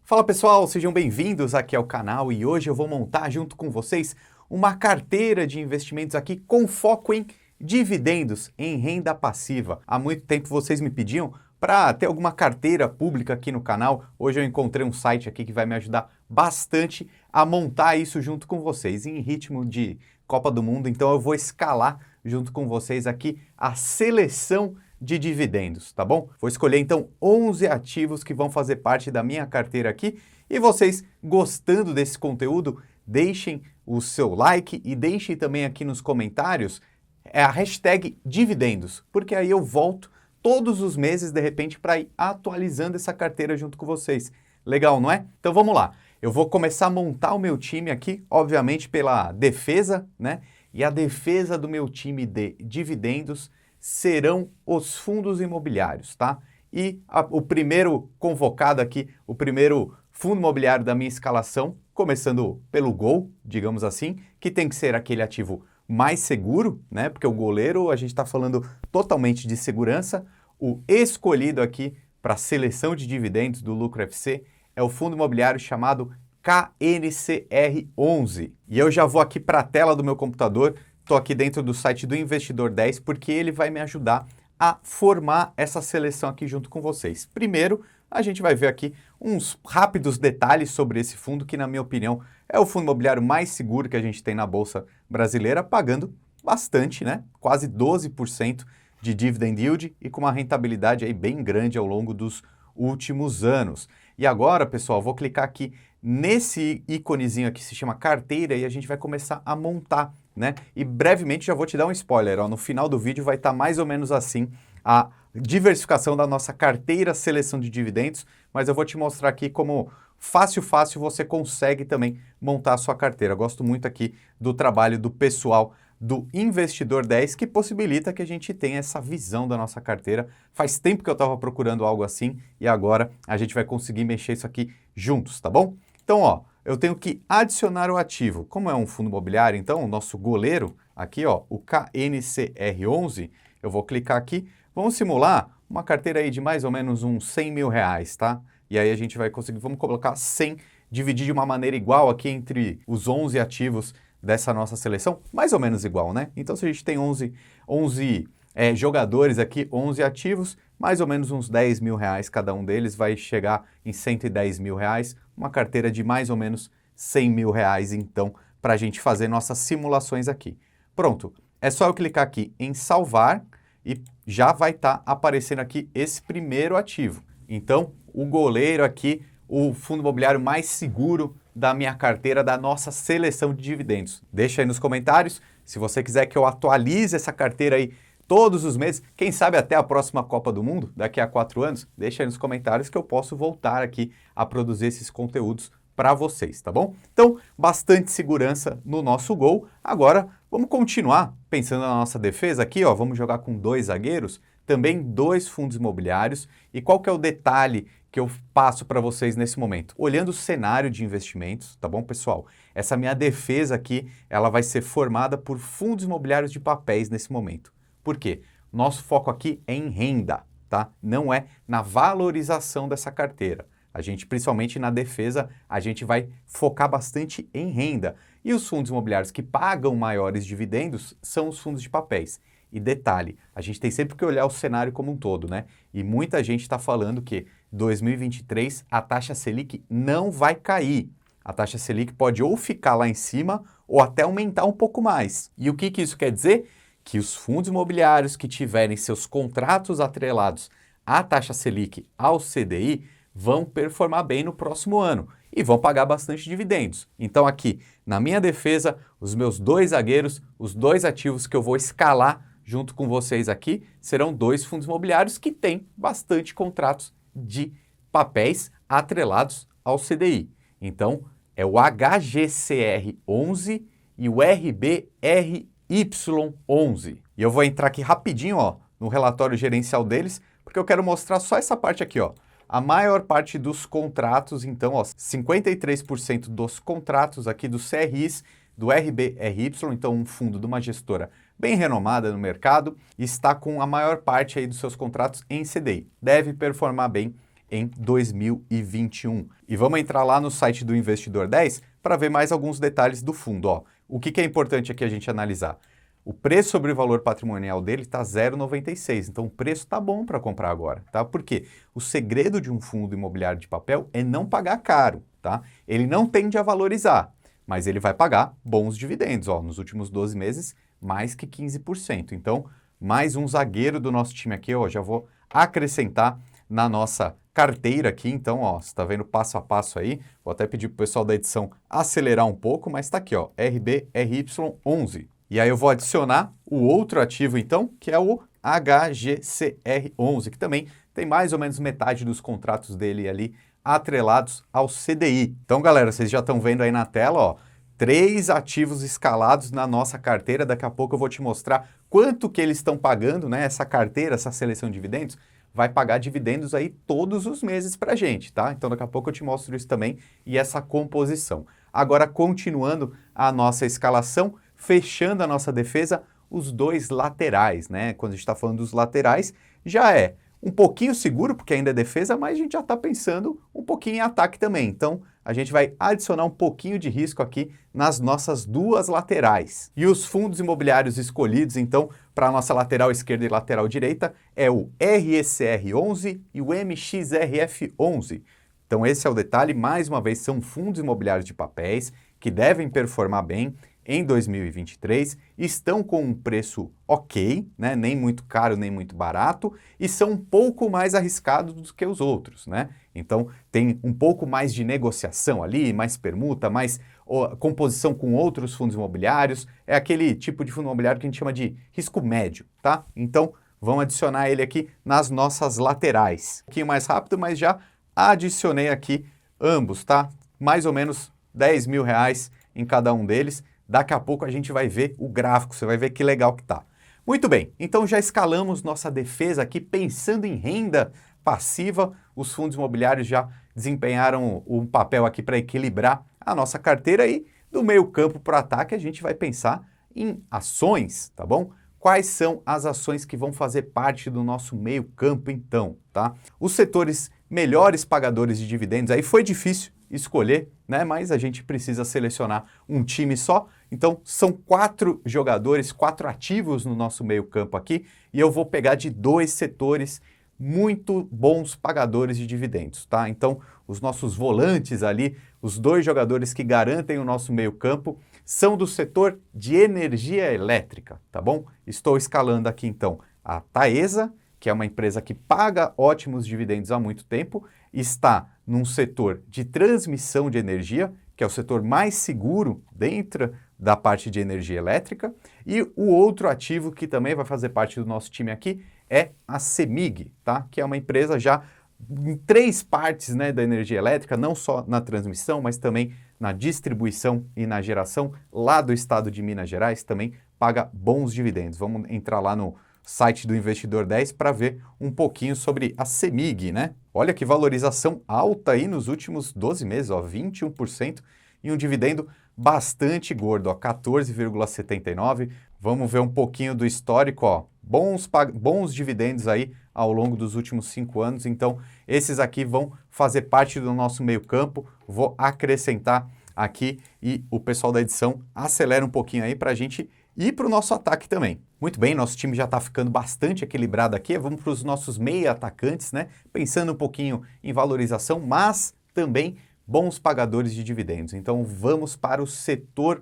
Fala pessoal, sejam bem-vindos aqui ao canal e hoje eu vou montar junto com vocês uma carteira de investimentos aqui com foco em dividendos, em renda passiva. Há muito tempo vocês me pediam para ter alguma carteira pública aqui no canal. Hoje eu encontrei um site aqui que vai me ajudar bastante a montar isso junto com vocês em ritmo de Copa do Mundo, então eu vou escalar junto com vocês aqui a seleção de dividendos, tá bom? Vou escolher então 11 ativos que vão fazer parte da minha carteira aqui e vocês, gostando desse conteúdo, deixem o seu like e deixem também aqui nos comentários a hashtag dividendos, porque aí eu volto todos os meses, de repente, para ir atualizando essa carteira junto com vocês. Legal, não é? Então vamos lá. Eu vou começar a montar o meu time aqui, obviamente pela defesa, né? E a defesa do meu time de dividendos serão os fundos imobiliários, tá? E o primeiro convocado aqui, o primeiro fundo imobiliário da minha escalação, começando pelo Gol, digamos assim, que tem que ser aquele ativo mais seguro, né? Porque o goleiro, a gente está falando totalmente de segurança. O escolhido aqui para a seleção de dividendos do Lucro FC é o fundo imobiliário chamado KNCR11. E eu já vou aqui para a tela do meu computador. Estou aqui dentro do site do Investidor 10 porque ele vai me ajudar a formar essa seleção aqui junto com vocês. Primeiro, a gente vai ver aqui uns rápidos detalhes sobre esse fundo, que na minha opinião é o fundo imobiliário mais seguro que a gente tem na Bolsa Brasileira, pagando bastante, né? Quase 12% de dividend yield e com uma rentabilidade aí bem grande ao longo dos últimos anos. E agora, pessoal, vou clicar aqui nesse íconezinho aqui que se chama carteira e a gente vai começar a montar, né? E brevemente já vou te dar um spoiler, ó, no final do vídeo vai estar mais ou menos assim a diversificação da nossa carteira seleção de dividendos, mas eu vou te mostrar aqui como fácil você consegue também montar a sua carteira. Eu gosto muito aqui do trabalho do pessoal do Investidor 10, que possibilita que a gente tenha essa visão da nossa carteira. Faz tempo que eu estava procurando algo assim e agora a gente vai conseguir mexer isso aqui juntos, tá bom? Então, ó, eu tenho que adicionar o ativo. Como é um fundo imobiliário, então, o nosso goleiro, aqui, ó, o KNCR11, eu vou clicar aqui. Vamos simular uma carteira aí de mais ou menos uns 100 mil reais, tá? E aí a gente vai conseguir, vamos colocar 100, dividir de uma maneira igual aqui entre os 11 ativos dessa nossa seleção, mais ou menos igual, né? Então, se a gente tem 11 jogadores aqui, 11 ativos, mais ou menos uns 10 mil reais cada um deles, vai chegar em 110 mil reais, uma carteira de mais ou menos 100 mil reais, então, para a gente fazer nossas simulações aqui. Pronto, é só eu clicar aqui em salvar e já vai estar aparecendo aqui esse primeiro ativo. Então, o goleiro aqui, o fundo imobiliário mais seguro da minha carteira, da nossa seleção de dividendos. Deixa aí nos comentários, se você quiser que eu atualize essa carteira aí todos os meses, quem sabe até a próxima Copa do Mundo, daqui a 4 anos, deixa aí nos comentários que eu posso voltar aqui a produzir esses conteúdos para vocês, tá bom? Então, bastante segurança no nosso gol. Agora, vamos continuar pensando na nossa defesa aqui, ó, vamos jogar com 2 zagueiros, também 2 fundos imobiliários. E qual que é o detalhe que eu passo para vocês nesse momento? Olhando o cenário de investimentos, tá bom, pessoal? Essa minha defesa aqui, ela vai ser formada por fundos imobiliários de papéis nesse momento. Por quê? Nosso foco aqui é em renda, tá? Não é na valorização dessa carteira. A gente, principalmente na defesa, a gente vai focar bastante em renda. E os fundos imobiliários que pagam maiores dividendos são os fundos de papéis. E detalhe, a gente tem sempre que olhar o cenário como um todo, né? E muita gente está falando que 2023 a taxa Selic não vai cair. A taxa Selic pode ou ficar lá em cima ou até aumentar um pouco mais. E o que isso quer dizer? Que os fundos imobiliários que tiverem seus contratos atrelados à taxa Selic, ao CDI, vão performar bem no próximo ano e vão pagar bastante dividendos. Então aqui, na minha defesa, os meus 2 zagueiros, os 2 ativos que eu vou escalar junto com vocês aqui, serão 2 fundos imobiliários que têm bastante contratos de papéis atrelados ao CDI. Então, é o HGCR11 e o RBRY11. E eu vou entrar aqui rapidinho, ó, no relatório gerencial deles, porque eu quero mostrar só essa parte aqui, ó. A maior parte dos contratos, então, ó, 53% dos contratos aqui dos CRIs, do RBRY, então um fundo de uma gestora bem renomada no mercado, está com a maior parte aí dos seus contratos em CDI. Deve performar bem em 2021. E vamos entrar lá no site do Investidor 10 para ver mais alguns detalhes do fundo. Ó, o que é importante aqui a gente analisar? O preço sobre o valor patrimonial dele está 0,96, então o preço está bom para comprar agora, tá? Por quê? O segredo de um fundo imobiliário de papel é não pagar caro, tá? Ele não tende a valorizar, mas ele vai pagar bons dividendos, ó, nos últimos 12 meses, mais que 15%. Então, mais um zagueiro do nosso time aqui, ó, já vou acrescentar na nossa carteira aqui. Então, ó, você está vendo passo a passo aí, vou até pedir para o pessoal da edição acelerar um pouco, mas está aqui, ó, RBRY11. E aí eu vou adicionar o outro ativo, então, que é o HGCR11, que também tem mais ou menos metade dos contratos dele ali atrelados ao CDI. Então, galera, vocês já estão vendo aí na tela, ó, 3 ativos escalados na nossa carteira. Daqui a pouco eu vou te mostrar quanto que eles estão pagando, né? Essa carteira, essa seleção de dividendos, vai pagar dividendos aí todos os meses para a gente, tá? Então, daqui a pouco eu te mostro isso também e essa composição. Agora, continuando a nossa escalação, fechando a nossa defesa, os 2 laterais, né? Quando a gente está falando dos laterais, já é um pouquinho seguro, porque ainda é defesa, mas a gente já está pensando um pouquinho em ataque também. Então, a gente vai adicionar um pouquinho de risco aqui nas nossas 2 laterais. E os fundos imobiliários escolhidos, então, para a nossa lateral esquerda e lateral direita, é o RECR11 e o MXRF11. Então, esse é o detalhe. Mais uma vez, são fundos imobiliários de papéis que devem performar bem em 2023, estão com um preço ok, né? Nem muito caro, nem muito barato, e são um pouco mais arriscados do que os outros, né? Então, tem um pouco mais de negociação ali, mais permuta, mais composição com outros fundos imobiliários. É aquele tipo de fundo imobiliário que a gente chama de risco médio, tá? Então, vamos adicionar ele aqui nas nossas laterais. Um pouquinho mais rápido, mas já adicionei aqui ambos, tá? Mais ou menos R$10.000 em cada um deles. Daqui a pouco a gente vai ver o gráfico, você vai ver que legal que tá. Muito bem, então já escalamos nossa defesa aqui pensando em renda passiva. Os fundos imobiliários já desempenharam um papel aqui para equilibrar a nossa carteira e do meio campo para o ataque a gente vai pensar em ações, tá bom? Quais são as ações que vão fazer parte do nosso meio campo então, tá? Os setores melhores pagadores de dividendos, aí foi difícil escolher, né? Mas a gente precisa selecionar um time só. Então, são 4 jogadores, 4 ativos no nosso meio campo aqui, e eu vou pegar de 2 setores muito bons pagadores de dividendos, tá? Então, os nossos volantes ali, os 2 jogadores que garantem o nosso meio campo, são do setor de energia elétrica, tá bom? Estou escalando aqui, então, a Taesa, que é uma empresa que paga ótimos dividendos há muito tempo, está num setor de transmissão de energia, que é o setor mais seguro dentro da parte de energia elétrica, e o outro ativo que também vai fazer parte do nosso time aqui é a CEMIG, tá? Que é uma empresa já em 3 partes, né, da energia elétrica, não só na transmissão, mas também na distribuição e na geração lá do estado de Minas Gerais, também paga bons dividendos. Vamos entrar lá no site do Investidor 10 para ver um pouquinho sobre a CEMIG, né? Olha que valorização alta aí nos últimos 12 meses, ó, 21% e um dividendo bastante gordo, ó, 14,79. Vamos ver um pouquinho do histórico, ó, bons dividendos aí ao longo dos últimos 5 anos. Então, esses aqui vão fazer parte do nosso meio campo. Vou acrescentar aqui e o pessoal da edição acelera um pouquinho aí para a gente ir para o nosso ataque também. Muito bem, nosso time já está ficando bastante equilibrado aqui. Vamos para os nossos meia atacantes, né? Pensando um pouquinho em valorização, mas também bons pagadores de dividendos. Então vamos para o setor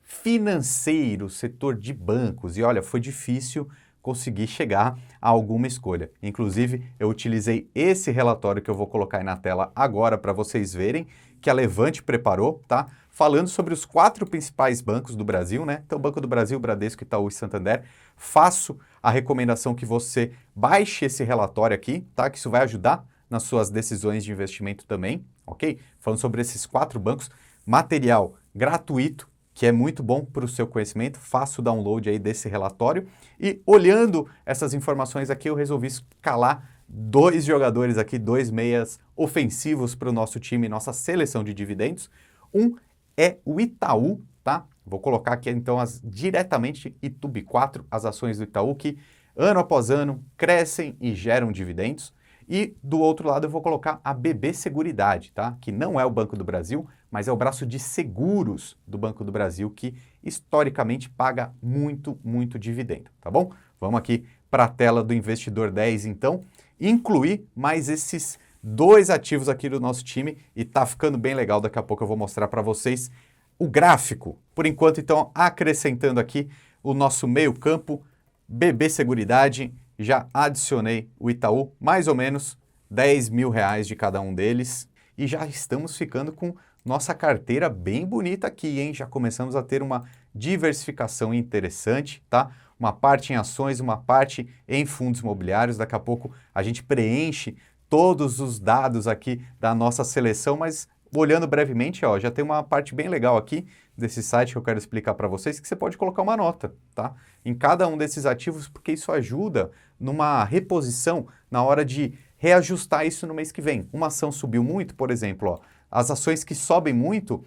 financeiro, setor de bancos. E olha, foi difícil conseguir chegar a alguma escolha. Inclusive, eu utilizei esse relatório que eu vou colocar aí na tela agora para vocês verem, que a Levante preparou, tá? Falando sobre os 4 principais bancos do Brasil, né? Então, Banco do Brasil, Bradesco, Itaú e Santander. Faço a recomendação que você baixe esse relatório aqui, tá? Que isso vai ajudar nas suas decisões de investimento também, ok? Falando sobre esses 4 bancos, material gratuito, que é muito bom para o seu conhecimento, faça o download aí desse relatório. E olhando essas informações aqui, eu resolvi escalar 2 jogadores aqui, 2 meias ofensivos para o nosso time, nossa seleção de dividendos. Um é o Itaú, tá? Vou colocar aqui então diretamente ITUB4, as ações do Itaú que ano após ano crescem e geram dividendos. E do outro lado eu vou colocar a BB Seguridade, tá? Que não é o Banco do Brasil, mas é o braço de seguros do Banco do Brasil que historicamente paga muito dividendo, tá bom? Vamos aqui para a tela do Investidor 10 então, incluir mais esses dois ativos aqui do nosso time e tá ficando bem legal, daqui a pouco eu vou mostrar para vocês o gráfico. Por enquanto então, acrescentando aqui o nosso meio campo, BB Seguridade, já adicionei o Itaú, mais ou menos 10 mil reais de cada um deles. E já estamos ficando com nossa carteira bem bonita aqui, hein? Já começamos a ter uma diversificação interessante, tá? Uma parte em ações, uma parte em fundos imobiliários. Daqui a pouco a gente preenche todos os dados aqui da nossa seleção, mas olhando brevemente, ó, já tem uma parte bem legal aqui desse site que eu quero explicar para vocês, que você pode colocar uma nota, tá? Em cada um desses ativos, porque isso ajuda numa reposição na hora de reajustar isso no mês que vem. Uma ação subiu muito, por exemplo, ó, as ações que sobem muito,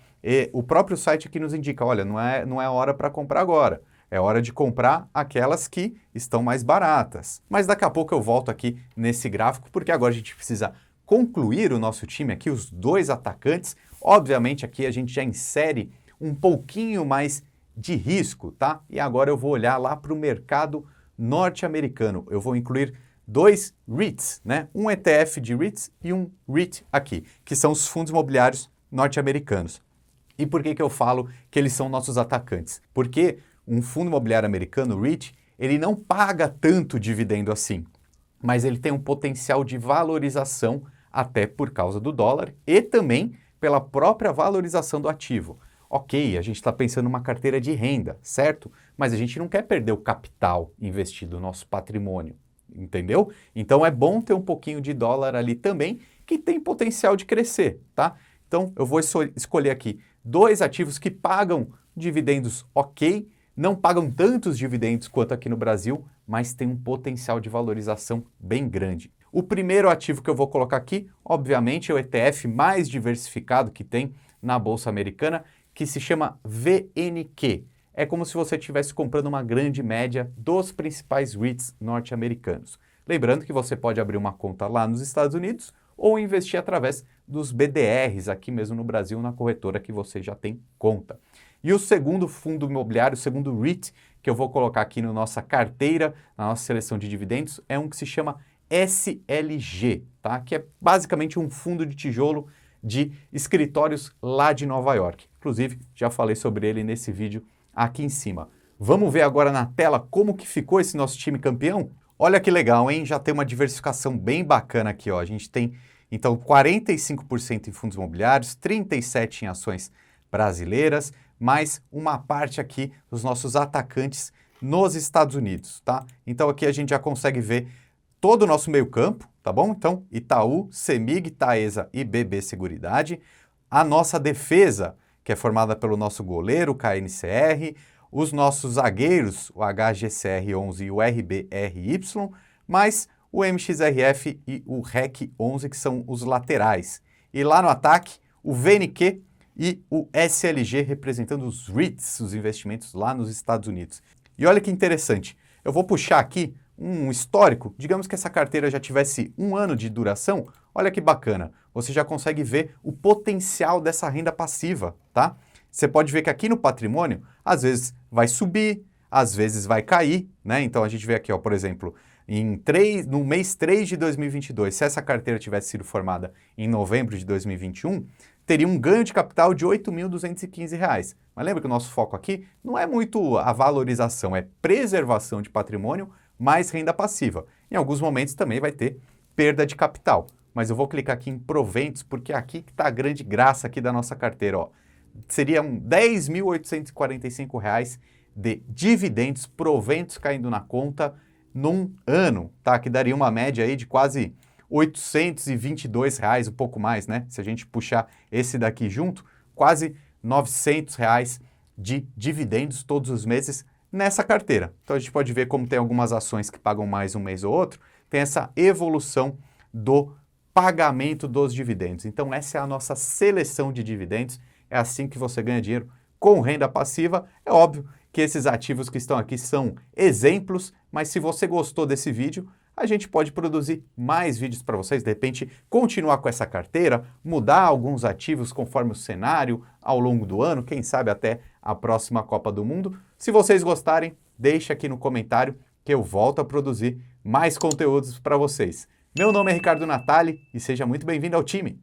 o próprio site aqui nos indica, olha, não é hora para comprar agora. É hora de comprar aquelas que estão mais baratas. Mas daqui a pouco eu volto aqui nesse gráfico, porque agora a gente precisa concluir o nosso time aqui, os dois atacantes. Obviamente aqui a gente já insere um pouquinho mais de risco, tá? E agora eu vou olhar lá para o mercado norte-americano. Eu vou incluir dois REITs, né? Um ETF de REITs e um REIT aqui, que são os fundos imobiliários norte-americanos. E por que eu falo que eles são nossos atacantes? Porque um fundo imobiliário americano, REIT, ele não paga tanto dividendo assim, mas ele tem um potencial de valorização até por causa do dólar e também pela própria valorização do ativo. Ok, a gente está pensando numa carteira de renda, certo? Mas a gente não quer perder o capital investido, o nosso patrimônio, entendeu? Então é bom ter um pouquinho de dólar ali também, que tem potencial de crescer, tá? Então eu vou escolher aqui dois ativos que pagam dividendos ok, não pagam tantos dividendos quanto aqui no Brasil, mas tem um potencial de valorização bem grande. O primeiro ativo que eu vou colocar aqui, obviamente, é o ETF mais diversificado que tem na Bolsa Americana, que se chama VNQ. É como se você estivesse comprando uma grande média dos principais REITs norte-americanos. Lembrando que você pode abrir uma conta lá nos Estados Unidos ou investir através dos BDRs aqui mesmo no Brasil, na corretora que você já tem conta. E o segundo fundo imobiliário, o segundo REIT, que eu vou colocar aqui na nossa carteira, na nossa seleção de dividendos, é um que se chama SLG, tá? Que é basicamente um fundo de tijolo de escritórios lá de Nova York. Inclusive, já falei sobre ele nesse vídeo aqui em cima. Vamos ver agora na tela como que ficou esse nosso time campeão? Olha que legal, hein? Já tem uma diversificação bem bacana aqui, ó. A gente tem, então, 45% em fundos imobiliários, 37% em ações brasileiras, mais uma parte aqui dos nossos atacantes nos Estados Unidos, tá? Então aqui a gente já consegue ver todo o nosso meio campo, tá bom? Então Itaú, CEMIG, Taesa e BB Seguridade. A nossa defesa, que é formada pelo nosso goleiro, o KNCR, os nossos zagueiros, o HGCR11 e o RBRY, mais o MXRF e o REC11, que são os laterais. E lá no ataque, o VNQ e o SLG representando os REITs, os investimentos lá nos Estados Unidos. E olha que interessante, eu vou puxar aqui um histórico, digamos que essa carteira já tivesse 1 ano de duração, olha que bacana, você já consegue ver o potencial dessa renda passiva, tá? Você pode ver que aqui no patrimônio, às vezes vai subir, às vezes vai cair, né? Então a gente vê aqui, ó, por exemplo, no mês 3 de 2022, se essa carteira tivesse sido formada em novembro de 2021, teria um ganho de capital de R$ 8.215. Mas lembra que o nosso foco aqui não é muito a valorização, é preservação de patrimônio mais renda passiva. Em alguns momentos também vai ter perda de capital. Mas eu vou clicar aqui em proventos, porque aqui que está a grande graça aqui da nossa carteira, ó. Seriam R$ 10.845 de dividendos, proventos caindo na conta num ano, tá? Que daria uma média aí de quase R$ 822, um pouco mais, né? Se a gente puxar esse daqui junto, quase R$ 900 de dividendos todos os meses nessa carteira. Então a gente pode ver como tem algumas ações que pagam mais um mês ou outro, tem essa evolução do pagamento dos dividendos. Então essa é a nossa seleção de dividendos, é assim que você ganha dinheiro com renda passiva. É óbvio que esses ativos que estão aqui são exemplos, mas se você gostou desse vídeo, a gente pode produzir mais vídeos para vocês, de repente continuar com essa carteira, mudar alguns ativos conforme o cenário ao longo do ano, quem sabe até a próxima Copa do Mundo. Se vocês gostarem, deixa aqui no comentário que eu volto a produzir mais conteúdos para vocês. Meu nome é Ricardo Natali e seja muito bem-vindo ao time!